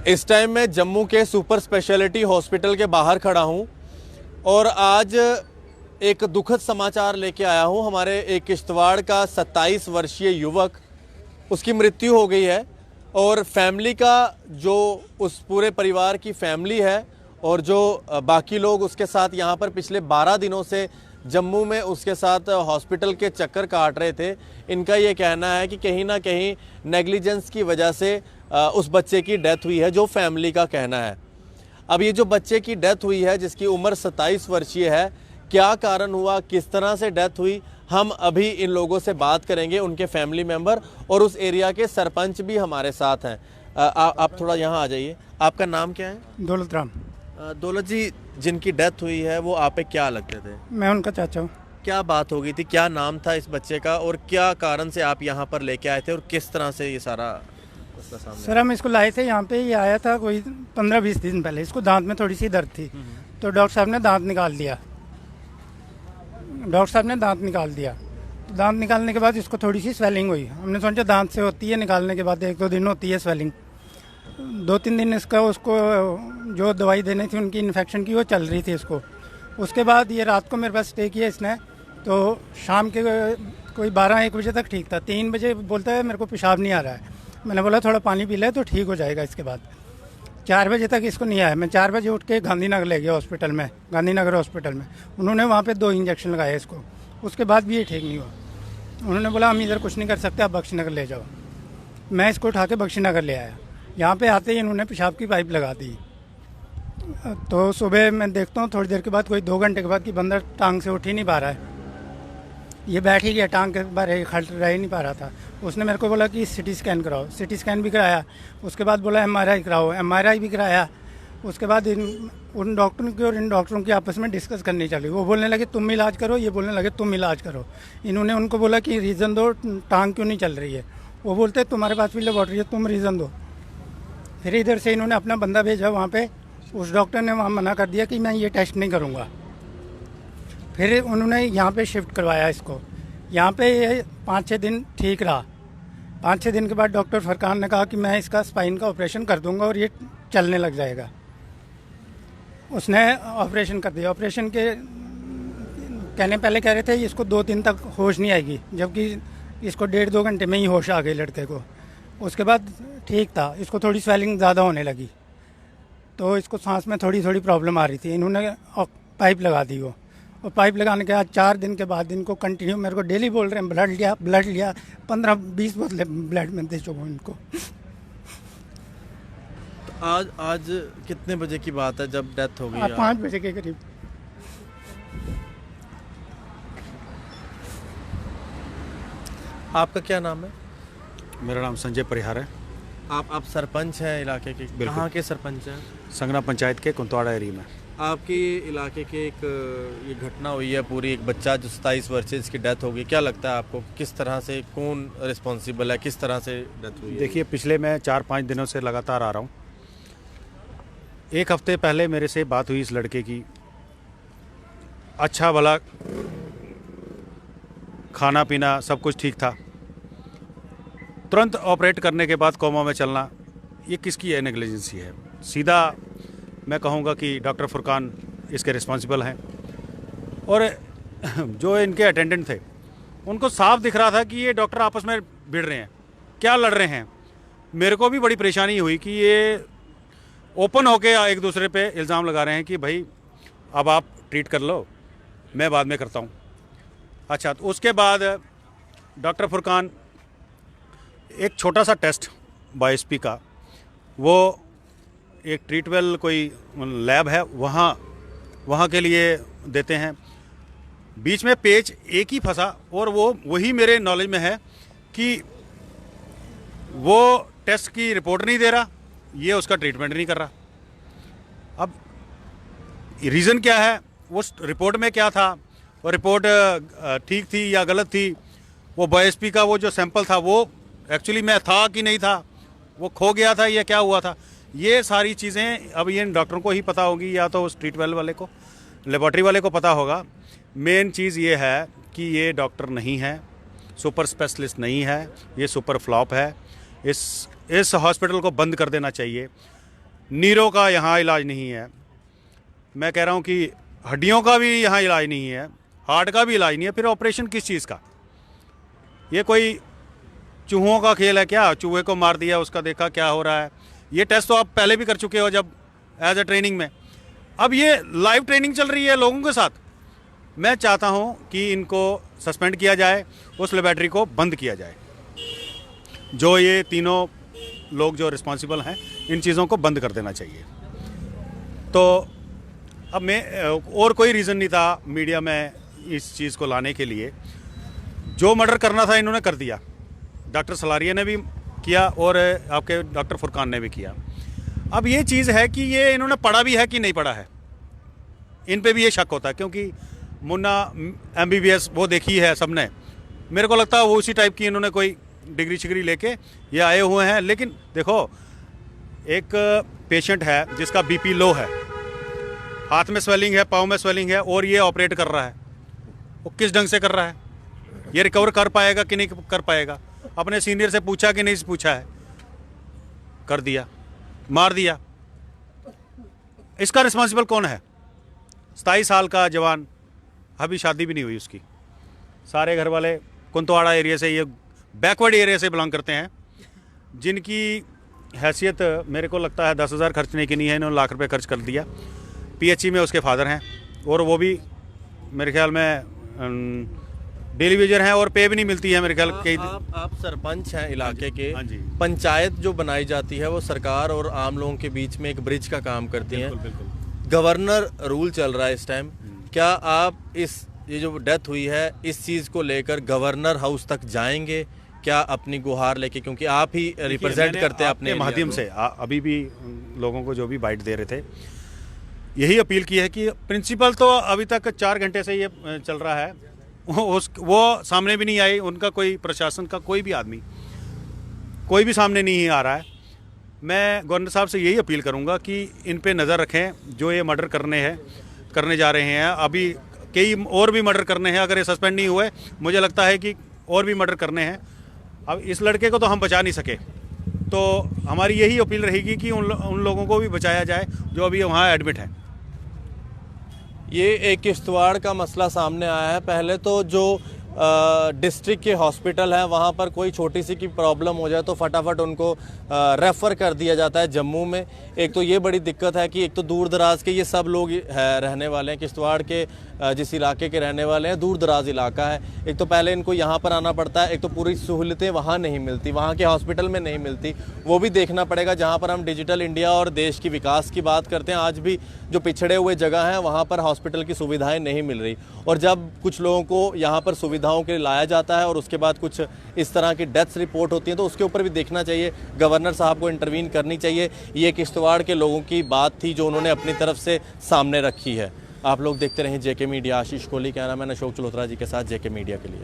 इस टाइम मैं जम्मू के सुपर स्पेशलिटी हॉस्पिटल के बाहर खड़ा हूं और आज एक दुखद समाचार लेके आया हूं। हमारे एक किश्तवाड़ का 27 वर्षीय युवक, उसकी मृत्यु हो गई है और फैमिली का जो उस पूरे परिवार की फैमिली है और जो बाकी लोग उसके साथ यहाँ पर पिछले 12 दिनों से जम्मू में उसके साथ हॉस्पिटल के चक्कर काट रहे थे, इनका ये कहना है कि कहीं ना कहीं नेग्लिजेंस की वजह से उस बच्चे की डेथ हुई है, जो फैमिली का कहना है। अब ये जो बच्चे की डेथ हुई है जिसकी उम्र 27 वर्षीय है, क्या कारण हुआ, किस तरह से डेथ हुई, हम अभी इन लोगों से बात करेंगे। उनके फैमिली मेंबर और उस एरिया के सरपंच भी हमारे साथ हैं। आप थोड़ा यहाँ आ जाइए। आपका नाम क्या है? दौलत राम। दौलत जी, जिनकी डेथ हुई है वो आप पे क्या लगते थे? मैं उनका चाचा हूँ। क्या बात हो गई थी, क्या नाम था इस बच्चे का और क्या कारण से आप यहाँ पर लेके आए थे और किस तरह से ये सारा उसका सामने? सर, हम इसको लाए थे यहाँ पे। ये आया था कोई 15-20 दिन पहले। इसको दांत में थोड़ी सी दर्द थी तो डॉक्टर साहब ने दांत निकाल दिया। तो दांत निकालने के बाद इसको थोड़ी सी स्वेलिंग हुई। हमने सोचा दांत से होती है, निकालने के बाद 1-2 दिन होती है स्वेलिंग। 2-3 दिन इसका उसको जो दवाई देनी थी उनकी इन्फेक्शन की वो चल रही थी इसको। उसके बाद ये रात को मेरे पास स्टे किया इसने, तो शाम के कोई 12-1 बजे तक ठीक था। 3 बजे बोलता है मेरे को पेशाब नहीं आ रहा है। मैंने बोला थोड़ा पानी पी ले तो ठीक हो जाएगा। इसके बाद 4 बजे तक इसको नहीं आया। मैं 4 बजे उठ के गांधीनगर ले गया हॉस्पिटल में, गांधीनगर हॉस्पिटल में। उन्होंने वहाँ पे 2 इंजेक्शन लगाए इसको। उसके बाद भी ये ठीक नहीं हुआ। उन्होंने बोला हम इधर कुछ नहीं कर सकते, आप बख्शीनगर ले जाओ। मैं इसको उठा के बख्शीनगर ले आया। यहाँ पे आते ही इन्होंने पेशाब की पाइप लगा दी। तो सुबह मैं देखता हूँ थोड़ी देर के बाद, कोई 2 घंटे के बाद, कि बंदा टांग से उठ ही नहीं पा रहा है। ये बैठ ही गया, टांग के बारे खड़ रह ही नहीं पा रहा था। उसने मेरे को बोला कि सिटी स्कैन कराओ। सिटी स्कैन भी कराया। उसके बाद बोला MRI कराओ। MRI भी कराया। उसके बाद उन डॉक्टरों की और इन डॉक्टरों की आपस में डिस्कस करनी चली। वो बोलने लगे तुम इलाज करो, ये बोलने लगे तुम इलाज करो। इन्होंने उनको बोला कि रीज़न दो, टांग क्यों नहीं चल रही है। वो बोलते तुम्हारे पास भी लेबॉर्ट्री है, तुम रीज़न दो। फिर इधर से इन्होंने अपना बंदा भेजा वहाँ पे। उस डॉक्टर ने वहाँ मना कर दिया कि मैं ये टेस्ट नहीं करूँगा। फिर उन्होंने यहाँ पे शिफ्ट करवाया इसको। यहाँ पे ये 5-6 दिन ठीक रहा। 5-6 दिन के बाद डॉक्टर फरकान ने कहा कि मैं इसका स्पाइन का ऑपरेशन कर दूंगा और ये चलने लग जाएगा। उसने ऑपरेशन कर दिया। ऑपरेशन के कहने पहले कह रहे थे इसको 2 दिन तक होश नहीं आएगी, जबकि इसको 1.5-2 घंटे में ही होश आ गई लड़के को। उसके बाद ठीक था। इसको थोड़ी स्वेलिंग ज़्यादा होने लगी तो इसको सांस में थोड़ी थोड़ी प्रॉब्लम आ रही थी। इन्होंने पाइप लगा दी वो। और पाइप लगाने के बाद 4 दिन के बाद इनको कंटिन्यू मेरे को डेली बोल रहे हैं ब्लड लिया 15-20 बोतलें ब्लड में दे चुका हूँ इनको। तो आज कितने बजे की बात है जब डेथ हो गई? 5 बजे के करीब। आपका क्या नाम है? मेरा नाम संजय परिहार है। आप सरपंच हैं इलाके के? कहाँ के सरपंच हैं? संगना पंचायत के कुंतवाड़ा एरिया में। आपके इलाके के एक ये घटना हुई है पूरी, एक बच्चा जो 27 वर्षीय इसकी डेथ हो गई। क्या लगता है आपको, किस तरह से, कौन रिस्पॉन्सिबल है, किस तरह से डेथ हुई है? देखिए, पिछले मैं 4-5 दिनों से लगातार आ रहा हूँ। 1 हफ्ते पहले मेरे से बात हुई इस लड़के की। अच्छा भला खाना पीना सब कुछ ठीक था। तुरंत ऑपरेट करने के बाद कोमा में चलना, ये किसकी है? नेग्लिजेंसी है। सीधा मैं कहूँगा कि डॉक्टर फुरकान इसके रिस्पॉन्सिबल हैं। और जो इनके अटेंडेंट थे उनको साफ दिख रहा था कि ये डॉक्टर आपस में भिड़ रहे हैं, क्या लड़ रहे हैं। मेरे को भी बड़ी परेशानी हुई कि ये ओपन होके एक दूसरे पे इल्ज़ाम लगा रहे हैं कि भाई अब आप ट्रीट कर लो, मैं बाद में करता हूँ। अच्छा, तो उसके बाद डॉक्टर फुरकान एक छोटा सा टेस्ट बायोप्सी का, वो एक ट्रीटवेल कोई लैब है वहाँ के लिए देते हैं। बीच में पेच एक ही फंसा और वही मेरे नॉलेज में है कि वो टेस्ट की रिपोर्ट नहीं दे रहा, ये उसका ट्रीटमेंट नहीं कर रहा। अब रीज़न क्या है, वो रिपोर्ट में क्या था, वो रिपोर्ट ठीक थी या गलत थी, वो बायोप्सी का वो जो सैंपल था वो एक्चुअली में था कि नहीं था, वो खो गया था या क्या हुआ था, ये सारी चीज़ें अब ये डॉक्टरों को ही पता होगी या तो उस ट्रीटवेल वाले को, लेबॉर्ट्री वाले को पता होगा। मेन चीज़ ये है कि ये डॉक्टर नहीं है, सुपर स्पेशलिस्ट नहीं है, ये सुपर फ्लॉप है। इस हॉस्पिटल को बंद कर देना चाहिए। नीरों का यहाँ इलाज नहीं है, मैं कह रहा हूँ कि हड्डियों का भी यहाँ इलाज नहीं है, हार्ट का भी इलाज नहीं है, फिर ऑपरेशन किस चीज़ का? ये कोई चूहों का खेल है क्या? चूहे को मार दिया, उसका देखा क्या हो रहा है। ये टेस्ट तो आप पहले भी कर चुके हो जब एज ए ट्रेनिंग में। अब ये लाइव ट्रेनिंग चल रही है लोगों के साथ। मैं चाहता हूँ कि इनको सस्पेंड किया जाए, उस लेबॉरेटरी को बंद किया जाए। जो ये तीनों लोग जो रिस्पॉन्सिबल हैं, इन चीज़ों को बंद कर देना चाहिए। तो अब मैं और कोई रीज़न नहीं था मीडिया में इस चीज़ को लाने के लिए। जो मर्डर करना था इन्होंने कर दिया। डॉक्टर सलारिया ने भी किया और आपके डॉक्टर फुरकान ने भी किया। अब ये चीज़ है कि ये इन्होंने पढ़ा भी है कि नहीं पढ़ा है, इन पे भी ये शक होता है, क्योंकि मुन्ना MBBS वो देखी है सबने। मेरे को लगता है वो उसी टाइप की इन्होंने कोई डिग्री शिग्री लेके ये आए हुए हैं। लेकिन देखो, एक पेशेंट है जिसका BP लो है, हाथ में स्वेलिंग है, पाँव में स्वेलिंग है, और ये ऑपरेट कर रहा है। वो किस ढंग से कर रहा है? ये रिकवर कर पाएगा कि नहीं कर पाएगा? अपने सीनियर से पूछा कि नहीं पूछा है? कर दिया, मार दिया। इसका रिस्पॉन्सिबल कौन है? 27 साल का जवान, अभी शादी भी नहीं हुई उसकी। सारे घर वाले कुंतवाड़ा एरिया से, ये बैकवर्ड एरिया से बिलोंग करते हैं, जिनकी हैसियत मेरे को लगता है 10,000 खर्चने की नहीं है, इन्होंने लाख रुपए खर्च कर दिया। PHE में उसके फादर हैं, और वो भी मेरे ख्याल में डेली वेजर हैं, और पे भी नहीं मिलती है मेरे ख्याल। कई आप सरपंच हैं इलाके के। हाँ जी। पंचायत जो बनाई जाती है वो सरकार और आम लोगों के बीच में एक ब्रिज का काम करती है। बिल्कुल। गवर्नर रूल चल रहा है इस टाइम। क्या आप ये जो डेथ हुई है, इस चीज़ को लेकर गवर्नर हाउस तक जाएंगे क्या अपनी गुहार लेके? क्योंकि आप ही रिप्रेजेंट करते हैं अपने माध्यम से। अभी भी लोगों को जो भी बाइट दे रहे थे, यही अपील की है कि प्रिंसिपल तो अभी तक 4 घंटे से ये चल रहा है, वो सामने भी नहीं आई। उनका कोई प्रशासन का कोई भी आदमी, कोई भी सामने नहीं आ रहा है। मैं गवर्नर साहब से यही अपील करूंगा कि इन पे नज़र रखें, जो ये मर्डर करने जा रहे हैं। अभी कई और भी मर्डर करने हैं, अगर ये सस्पेंड नहीं हुए, मुझे लगता है कि और भी मर्डर करने हैं। अब इस लड़के को तो हम बचा नहीं सके, तो हमारी यही अपील रहेगी कि उन लोगों को भी बचाया जाए जो अभी वहाँ एडमिट हैं। ये एक किश्तवाड़ का मसला सामने आया है। पहले तो जो डिस्ट्रिक्ट के हॉस्पिटल हैं, वहाँ पर कोई छोटी सी की प्रॉब्लम हो जाए तो फटाफट उनको रेफ़र कर दिया जाता है जम्मू में। एक तो ये बड़ी दिक्कत है कि एक तो दूर दराज के ये सब लोग रहने वाले हैं, किश्तवाड़ के जिस इलाके के रहने वाले हैं, दूर दराज इलाका है। एक तो पहले इनको यहाँ पर आना पड़ता है, एक तो पूरी सहूलतें वहाँ नहीं मिलती, वहाँ के हॉस्पिटल में नहीं मिलती। वो भी देखना पड़ेगा। जहाँ पर हम डिजिटल इंडिया और देश की विकास की बात करते हैं, आज भी जो पिछड़े हुए जगह हैं वहाँ पर हॉस्पिटल की सुविधाएँ नहीं मिल रही। और जब कुछ लोगों को यहाँ पर सुविधाओं के लिए लाया जाता है और उसके बाद कुछ इस तरह की डेथ्स रिपोर्ट होती हैं, तो उसके ऊपर भी देखना चाहिए, गवर्नर साहब को इंटरवीन करनी चाहिए। ये किश्तवाड़ के लोगों की बात थी जो उन्होंने अपनी तरफ से सामने रखी है। आप लोग देखते रहें JK मीडिया। आशीष कोहली, क्या नाम है, अशोक चलोत्रा जी के साथ JK मीडिया के लिए।